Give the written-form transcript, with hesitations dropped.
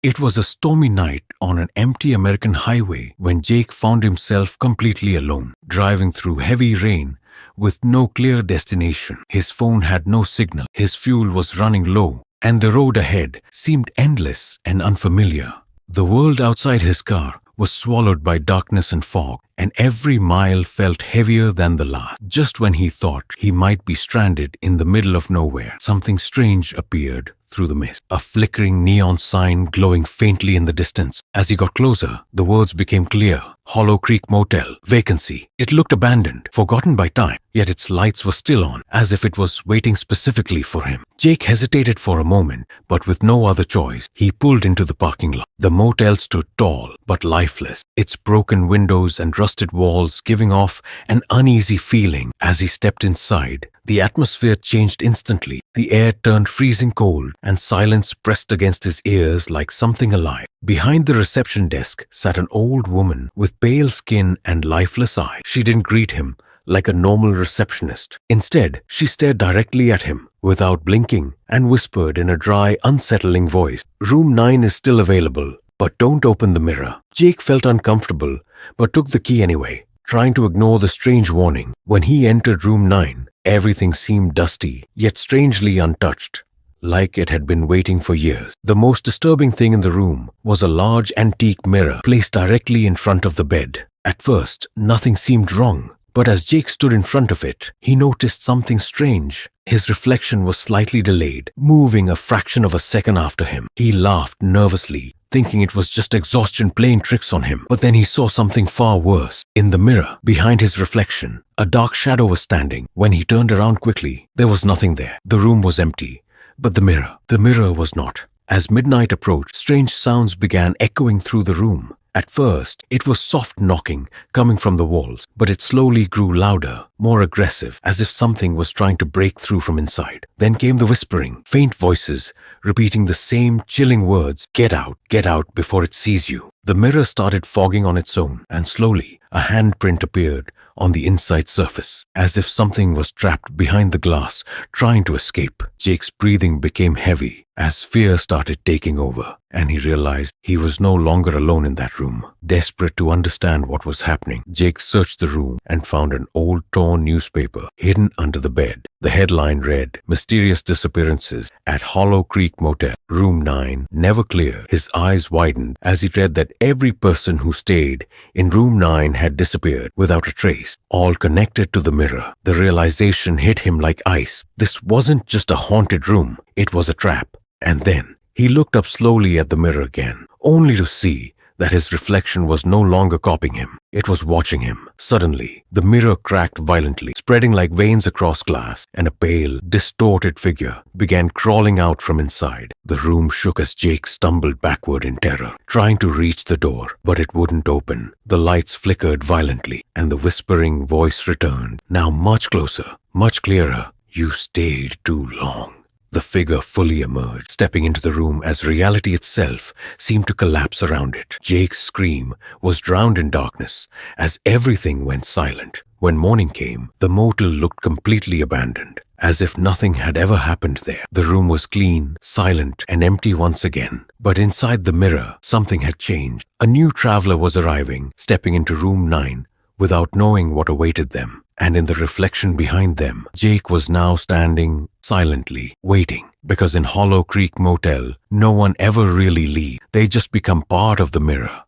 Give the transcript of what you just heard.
It was a stormy night on an empty American highway when Jake found himself completely alone, driving through heavy rain with no clear destination. His phone had no signal, his fuel was running low, and the road ahead seemed endless and unfamiliar. The world outside his car was swallowed by darkness and fog, and every mile felt heavier than the last. Just when he thought he might be stranded in the middle of nowhere, something strange appeared through the mist. A flickering neon sign glowing faintly in the distance. As he got closer, the words became clear. Hollow Creek Motel, vacancy. It looked abandoned, forgotten by time, yet its lights were still on, as if it was waiting specifically for him. Jake hesitated for a moment, but with no other choice, he pulled into the parking lot. The motel stood tall, but lifeless, its broken windows and rusted walls giving off an uneasy feeling. As he stepped inside, the atmosphere changed instantly. The air turned freezing cold, and silence pressed against his ears like something alive. Behind the reception desk sat an old woman with pale skin and lifeless eyes. She didn't greet him like a normal receptionist. Instead, she stared directly at him without blinking and whispered in a dry, unsettling voice, "Room 9 is still available, but don't open the mirror." Jake felt uncomfortable, but took the key anyway, trying to ignore the strange warning. When he entered room 9, everything seemed dusty, yet strangely untouched, like it had been waiting for years. The most disturbing thing in the room was a large antique mirror placed directly in front of the bed. At first, nothing seemed wrong, but as Jake stood in front of it, he noticed something strange. His reflection was slightly delayed, moving a fraction of a second after him. He laughed nervously, thinking it was just exhaustion playing tricks on him. But then he saw something far worse. In the mirror, behind his reflection, a dark shadow was standing. When he turned around quickly, there was nothing there. The room was empty. But the mirror was not. As midnight approached, strange sounds began echoing through the room. At first, it was soft knocking coming from the walls, but it slowly grew louder, more aggressive, as if something was trying to break through from inside. Then came the whispering, faint voices repeating the same chilling words, get out before it sees you." The mirror started fogging on its own, and slowly a handprint appeared on the inside surface, as if something was trapped behind the glass, trying to escape. Jake's breathing became heavy as fear started taking over, and he realized he was no longer alone in that room. Desperate to understand what was happening, Jake searched the room and found an old torn newspaper hidden under the bed. The headline read, "Mysterious Disappearances at Hollow Creek Motel, Room 9, Never Clear." His eyes widened as he read that every person who stayed in Room 9 had disappeared without a trace, all connected to the mirror. The realization hit him like ice. This wasn't just a haunted room, it was a trap. And then he looked up slowly at the mirror again, only to see that his reflection was no longer copying him. It was watching him. Suddenly, the mirror cracked violently, spreading like veins across glass, and a pale, distorted figure began crawling out from inside. The room shook as Jake stumbled backward in terror, trying to reach the door, but it wouldn't open. The lights flickered violently, and the whispering voice returned, now much closer, much clearer. "You stayed too long." The figure fully emerged, stepping into the room as reality itself seemed to collapse around it. Jake's scream was drowned in darkness as everything went silent. When morning came, the motel looked completely abandoned, as if nothing had ever happened there. The room was clean, silent, and empty once again. But inside the mirror, something had changed. A new traveler was arriving, stepping into room 9 without knowing what awaited them. And in the reflection behind them, Jake was now standing silently, waiting. Because in Hollow Creek Motel, no one ever really leaves. They just become part of the mirror.